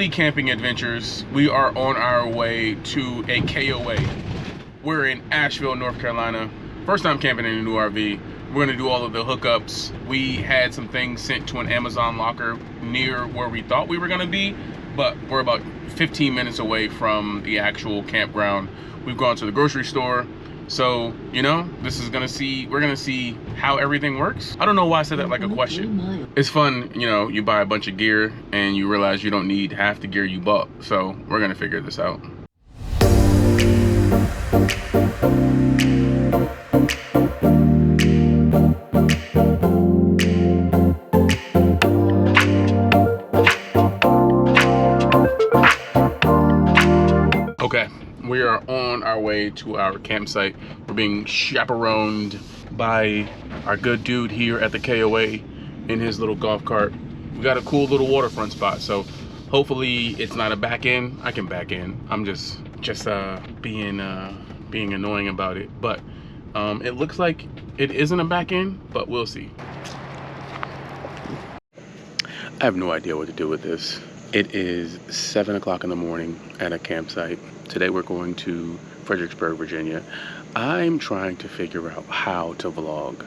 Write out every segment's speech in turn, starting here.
daily camping adventures. We are on our way to a KOA. We're in Asheville, North Carolina. First time camping in a new RV. We're gonna do all of the hookups. We had some things sent to an Amazon locker near where we thought we were gonna be, but we're about 15 minutes away from the actual campground. We've gone to the grocery store. So, you know, we're gonna see how everything works. I don't know why I said that like a question. It's fun, you know, you buy a bunch of gear and you realize you don't need half the gear you bought. So we're gonna figure this out. Okay, we are on our way to our campsite. We're being chaperoned by our good dude here at the KOA in his little golf cart. We got a cool little waterfront spot, so hopefully it's not a back in. I can back in. I'm just being annoying about it, but it looks like it isn't a back in, but we'll see. I have no idea what to do with this. It is 7 o'clock in the morning at a campsite. Today we're going to Fredericksburg, Virginia. I'm trying to figure out how to vlog.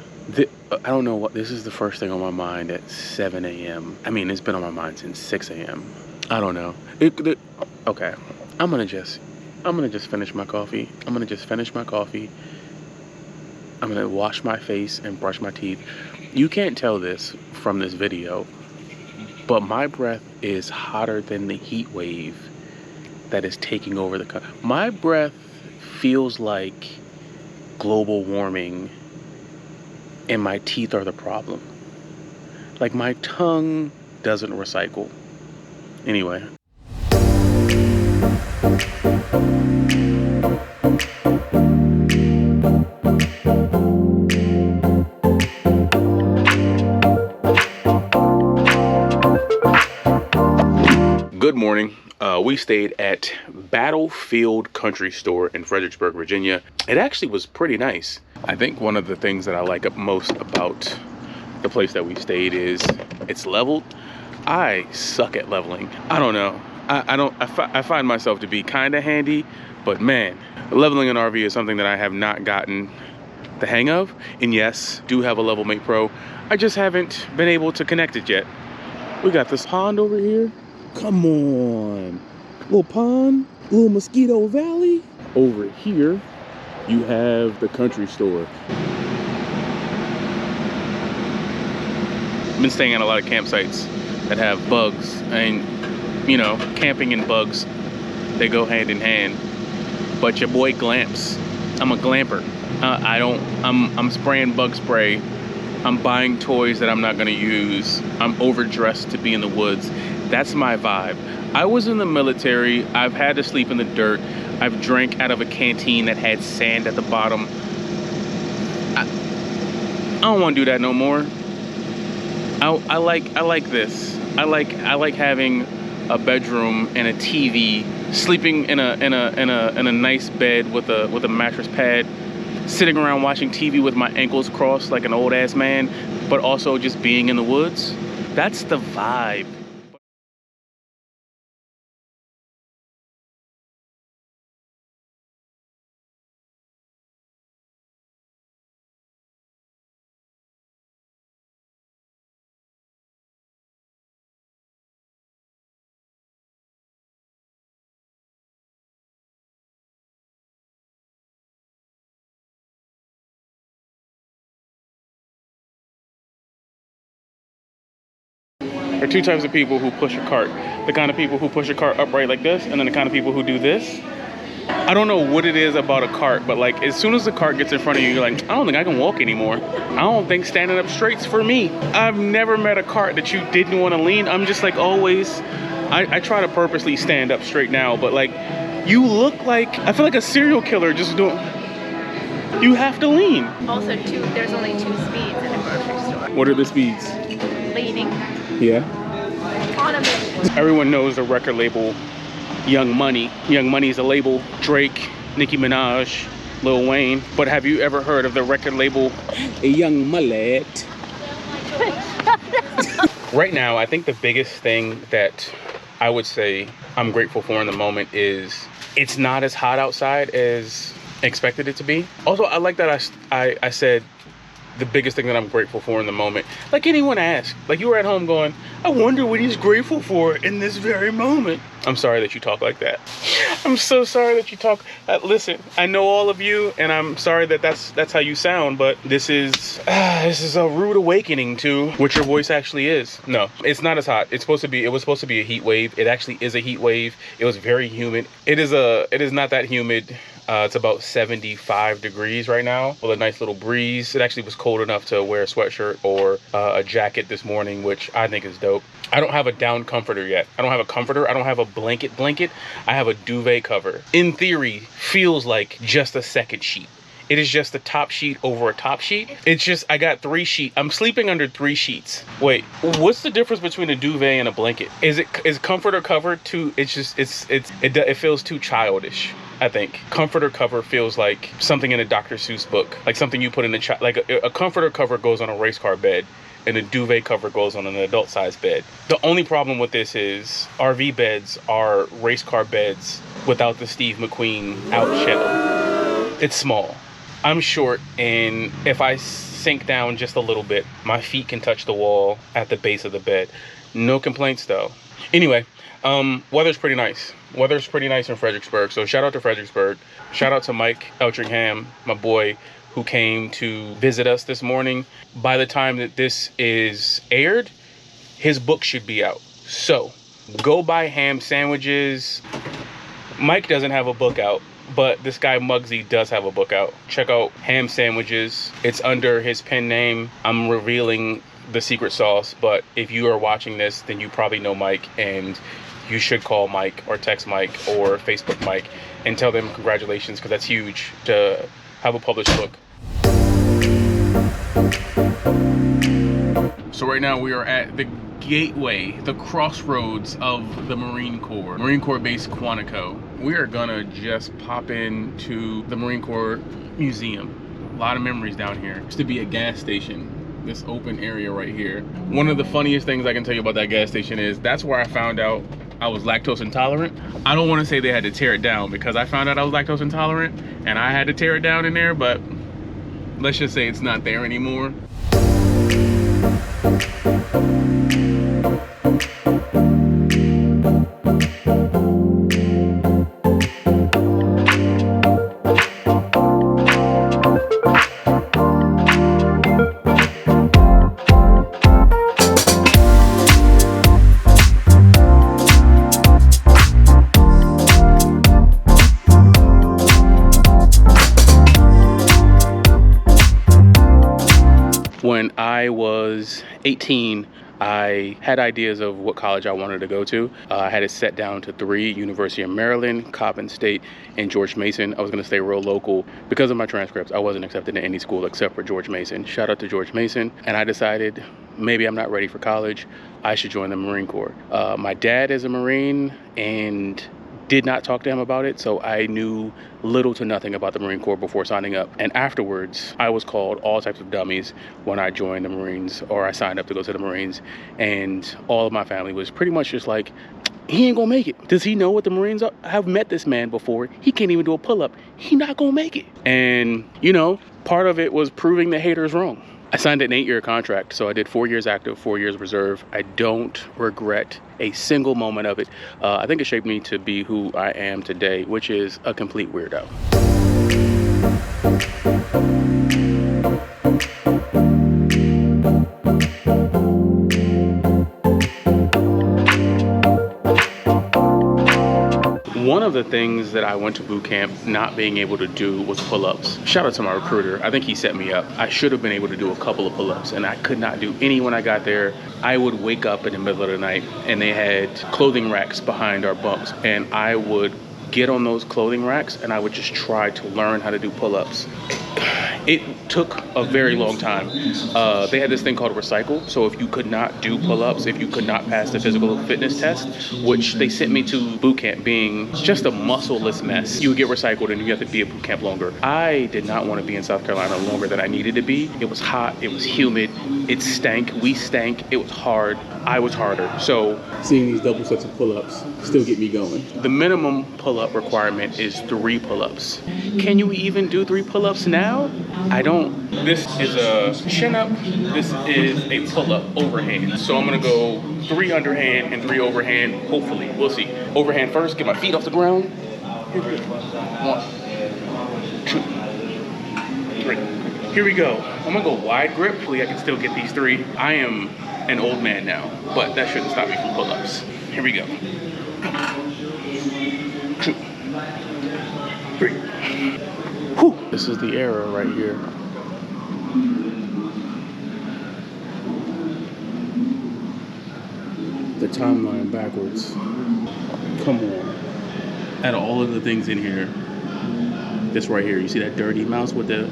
I don't know what, this is the first thing on my mind at 7 a.m. I mean, it's been on my mind since 6 a.m. I don't know. Okay, I'm gonna just finish my coffee. I'm gonna wash my face and brush my teeth. You can't tell this from this video, but my breath is hotter than the heat wave that is taking over the country. My breath feels like global warming and my teeth are the problem. Like my tongue doesn't recycle. Anyway. Good morning. We stayed at Battlefield Country Store in Fredericksburg, Virginia. It actually was pretty nice. I think one of the things that I like most about the place that we stayed is it's leveled. I suck at leveling. I don't know. I find myself to be kind of handy, but man, leveling an RV is something that I have not gotten the hang of. And yes, do have a Level Mate Pro. I just haven't been able to connect it yet. We got this pond over here. Come on, little pond, little Mosquito Valley. Over here, you have the country store. I've been staying at a lot of campsites that have bugs, and you know, camping and bugs, they go hand in hand. But your boy glamps. I'm a glamper. I'm spraying bug spray. I'm buying toys that I'm not gonna use. I'm overdressed to be in the woods. That's my vibe. I was in the military. I've had to sleep in the dirt. I've drank out of a canteen that had sand at the bottom. I don't want to do that no more. I like this. I like having a bedroom and a TV, sleeping in a nice bed with a mattress pad, sitting around watching TV with my ankles crossed like an old ass man, but also just being in the woods. That's the vibe. There are two types of people who push a cart. The kind of people who push a cart upright like this, and then the kind of people who do this. I don't know what it is about a cart, but like as soon as the cart gets in front of you, you're like, I don't think I can walk anymore. I don't think standing up straight's for me. I've never met a cart that you didn't want to lean. I'm just like always, I try to purposely stand up straight now, but like you look like, I feel like a serial killer just doing, you have to lean. Also there's only 2 speeds in a grocery store. What are the speeds? Leaning. Yeah. On a mission. Everyone knows the record label Young Money. Young Money is a label. Drake, Nicki Minaj, Lil Wayne. But have you ever heard of the record label Young Mullet? Right now, I think the biggest thing that I would say I'm grateful for in the moment is it's not as hot outside as expected it to be. Also, I like that I said the biggest thing that I'm grateful for in the moment. Like anyone asked, like you were at home going, I wonder what he's grateful for in this very moment. I'm sorry that you talk like that. I'm so sorry that you talk. Listen, I know all of you, and I'm sorry that that's how you sound. But this is a rude awakening to what your voice actually is. No, it's not as hot. It was supposed to be a heat wave. It actually is a heat wave. It was very humid. It is not that humid. It's about 75 degrees right now with a nice little breeze. It actually was cold enough to wear a sweatshirt or a jacket this morning, which I think is dope. I don't have a down comforter yet. I don't have a comforter. I don't have a blanket. I have a duvet cover. In theory, feels like just a second sheet. It is just a top sheet over a top sheet. It's just, I got 3 sheets. I'm sleeping under 3 sheets. Wait, what's the difference between a duvet and a blanket? Is comforter cover too, it feels too childish. I think comforter cover feels like something in a Dr. Seuss book, like something you put in like a comforter cover goes on a race car bed and a duvet cover goes on an adult size bed. The only problem with this is RV beds are race car beds without the Steve McQueen out shell. It's small. I'm short, and if I sink down just a little bit, my feet can touch the wall at the base of the bed. No complaints though. Anyway, weather's pretty nice. Weather's pretty nice in Fredericksburg. So shout out to Fredericksburg. Shout out to Mike Eltringham, my boy, who came to visit us this morning. By the time that this is aired, his book should be out. So go buy ham sandwiches. Mike doesn't have a book out, but this guy Mugsy does have a book out. Check out Ham Sandwiches. It's under his pen name. I'm revealing the secret sauce, but if you are watching this, then you probably know Mike, and you should call Mike or text Mike or Facebook Mike and tell them congratulations, because that's huge to have a published book. So right now we are at the gateway, the crossroads of the Marine Corps base Quantico. We are gonna just pop into the Marine Corps Museum. A lot of memories down here. Used to be a gas station. This open area right here. One of the funniest things I can tell you about that gas station is that's where I found out I was lactose intolerant. I don't want to say they had to tear it down because I found out I was lactose intolerant and I had to tear it down in there, but let's just say it's not there anymore. When I was 18, I had ideas of what college I wanted to go to. I had it set down to 3: University of Maryland, Coppin State, and George Mason. I was gonna stay real local. Because of my transcripts, I wasn't accepted to any school except for George Mason. Shout out to George Mason. And I decided maybe I'm not ready for college. I should join the Marine Corps. My dad is a Marine and did not talk to him about it, so I knew little to nothing about the Marine Corps before signing up. And afterwards, I was called all types of dummies when I joined the Marines, or I signed up to go to the Marines. And all of my family was pretty much just like, he ain't gonna make it. Does he know what the Marines are? I've met this man before. He can't even do a pull-up. He not gonna make it. And, you know, part of it was proving the haters wrong. I signed an 8-year contract, so I did 4 years active, 4 years reserve. I don't regret a single moment of it. I think it shaped me to be who I am today, which is a complete weirdo. One of the things that I went to boot camp not being able to do was pull-ups. Shout out to my recruiter. I think he set me up. I should have been able to do a couple of pull-ups, and I could not do any when I got there. I would wake up in the middle of the night and they had clothing racks behind our bunks, and I would get on those clothing racks and I would just try to learn how to do pull-ups. It took a very long time. They had this thing called recycle. So if you could not do pull-ups, if you could not pass the physical fitness test, which they sent me to boot camp being just a muscle-less mess, you would get recycled and you have to be at boot camp longer. I did not want to be in South Carolina longer than I needed to be. It was hot, it was humid, it stank, we stank, it was hard, I was harder. So seeing these double sets of pull-ups still get me going. The minimum pull-up requirement is 3 pull-ups. Can you even do 3 pull-ups now? I don't. This is a chin-up, this is a pull-up overhand. So I'm gonna go 3 underhand and 3 overhand, hopefully, we'll see. Overhand first, get my feet off the ground. Here we go. 1, 2, 3. Here we go. I'm gonna go wide grip. Hopefully I can still get these 3. I am an old man now, but that shouldn't stop me from pull-ups. Here we go. 2, 3. Whew. This is the error right here. The timeline backwards. Come on. Out of all of the things in here, this right here, you see that dirty mouse with the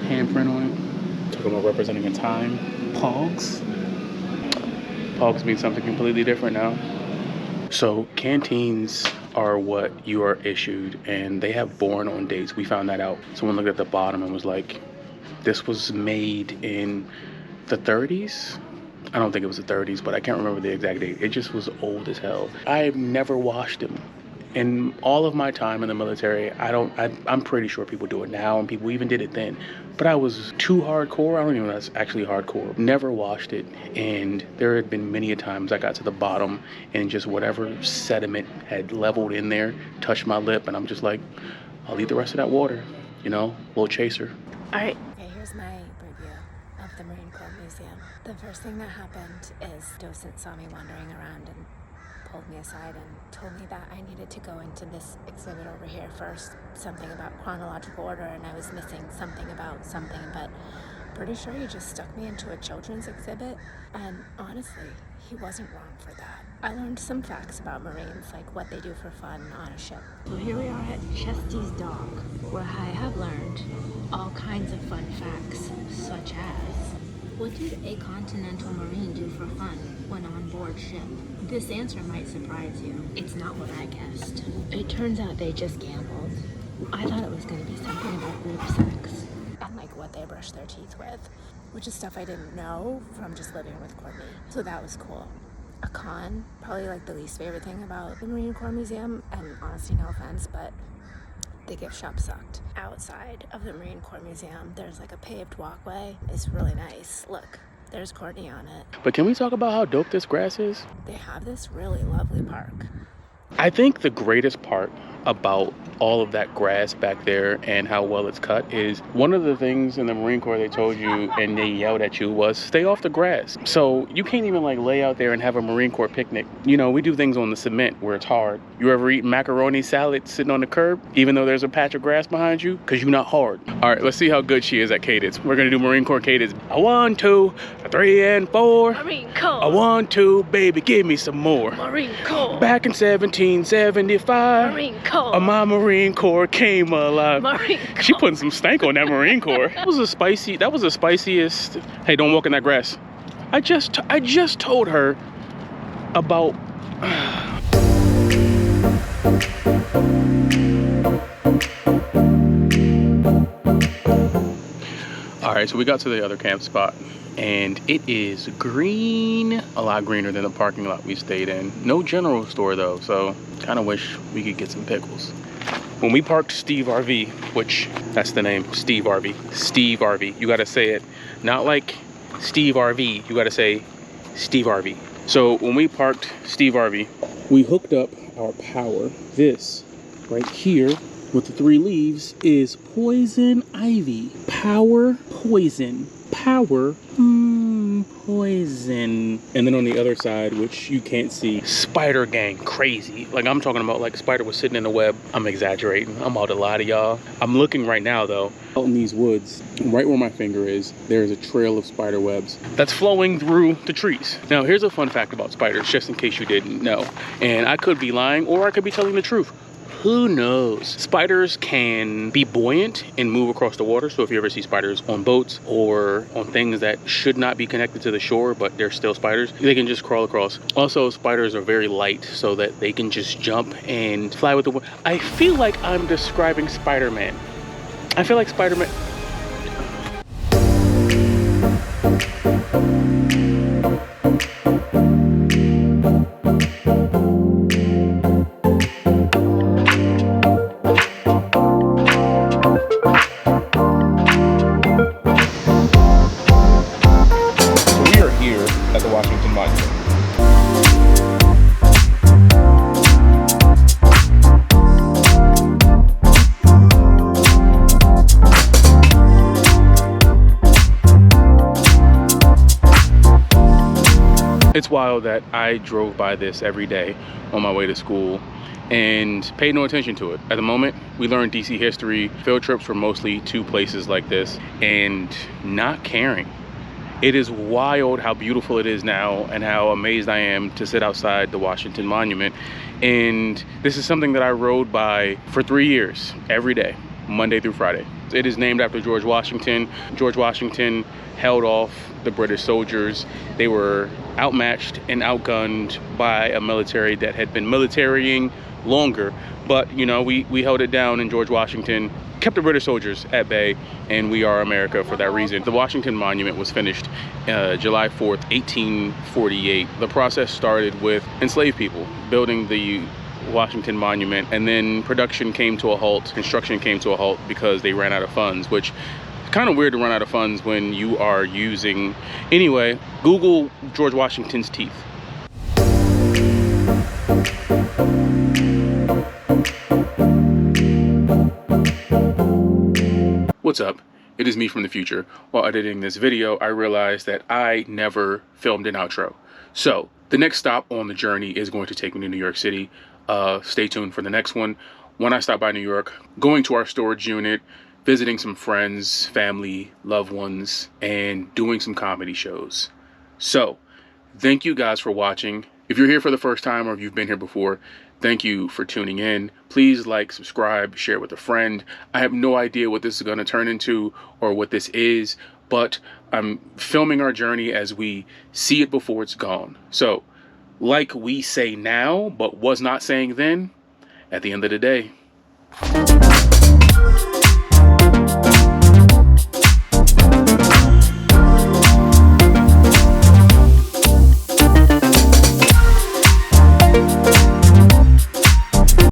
handprint on it? Talking about representing a time. Pogs. Pogs mean something completely different now. So canteens are what you are issued, and they have born on dates. We found that out. Someone looked at the bottom and was like, this was made in the 30s? I don't think it was the 30s, but I can't remember the exact date. It just was old as hell. I've never washed them. In all of my time in the military, I'm pretty sure people do it now, and people even did it then. But I was too hardcore. I don't even know that's actually hardcore. Never washed it, and there had been many a times I got to the bottom and just whatever sediment had leveled in there touched my lip, and I'm just like, I'll eat the rest of that water, you know, little chaser. All right. Okay, here's my review of the Marine Corps Museum. The first thing that happened is docent saw me wandering around and pulled me aside and told me that I needed to go into this exhibit over here first, something about chronological order, and I was missing something about something, but pretty sure he just stuck me into a children's exhibit, and honestly, he wasn't wrong for that. I learned some facts about Marines, like what they do for fun on a ship. So here we are at Chesty's Dock, where I have learned all kinds of fun facts, such as, what did a continental Marine do for fun when on board ship? This answer might surprise you. It's not what I guessed. It turns out they just gambled. I thought it was going to be something about group sex and like what they brush their teeth with, which is stuff I didn't know from just living with Courtney. So that was cool. A con, probably like the least favorite thing about the Marine Corps Museum, and honestly, no offense, but the gift shop sucked. Outside of the Marine Corps Museum, there's like a paved walkway. It's really nice. Look, there's Courtney on it. But can we talk about how dope this grass is? They have this really lovely park. I think the greatest part about all of that grass back there and how well it's cut is one of the things in the Marine Corps they told you and they yelled at you was stay off the grass. So you can't even like lay out there and have a Marine Corps picnic. You know, we do things on the cement where it's hard. You ever eat macaroni salad sitting on the curb even though there's a patch of grass behind you? Because you're not hard. All right, let's see how good she is at cadence. We're gonna do Marine Corps cadence. A 1, 2, a 3 and 4. Marine Corps. A 1, 2, baby, give me some more. Marine Corps. Back in 1775. Marine Corps. My Marine Corps came alive. Marine Corps. She putting some stank on that Marine Corps. That was the spiciest. Hey, don't walk in that grass. I just told her about. All right, so we got to the other camp spot, and it is green, a lot greener than the parking lot we stayed in. No general store though, so kind of wish we could get some pickles. When we parked Steve RV, which that's the name, Steve RV. Steve RV. You gotta say it, not like Steve RV. You gotta say Steve RV. So when we parked Steve RV, we hooked up our power. This right here with the 3 leaves is poison ivy. Power poison. Power poison. And then on the other side, which you can't see, spider gang crazy. Like I'm talking about like a spider was sitting in the web. I'm exaggerating. I'm about to lie to y'all. I'm looking right now though. Out in these woods, right where my finger is, there's a trail of spider webs that's flowing through the trees. Now here's a fun fact about spiders, just in case you didn't know. And I could be lying or I could be telling the truth. who knows? Spiders can be buoyant and move across the water. So if you ever see spiders on boats or on things that should not be connected to the shore, but they're still spiders, they can just crawl across. Also, spiders are very light so that they can just jump and fly with the wind. I feel like I'm describing Spider-Man. I feel like Spider-Man. It's wild that I drove by this every day on my way to school and paid no attention to it. At the moment, we learned DC history. Field trips were mostly to places like this and not caring. It is wild how beautiful it is now and how amazed I am to sit outside the Washington Monument. And this is something that I rode by for 3 years, every day, Monday through Friday. It is named after George Washington. George Washington held off the British soldiers. They were outmatched and outgunned by a military that had been militarying longer. But, you know, we held it down, and George Washington kept the British soldiers at bay, and we are America for that reason. The Washington Monument was finished July 4th, 1848. The process started with enslaved people building the Washington Monument, and then production came to a halt, construction came to a halt because they ran out of funds, which is kind of weird to run out of funds when you are using. Anyway, Google George Washington's teeth. What's up? It is me from the future. While editing this video, I realized that I never filmed an outro. So the next stop on the journey is going to take me to New York City. Stay tuned for the next one. When I stop by New York, going to our storage unit, visiting some friends, family, loved ones, and doing some comedy shows. So thank you guys for watching. If you're here for the first time or if you've been here before, thank you for tuning in. Please like, subscribe, share with a friend. I have no idea what this is going to turn into or what this is, but I'm filming our journey as we see it before it's gone. So like we say now, but was not saying then, at the end of the day.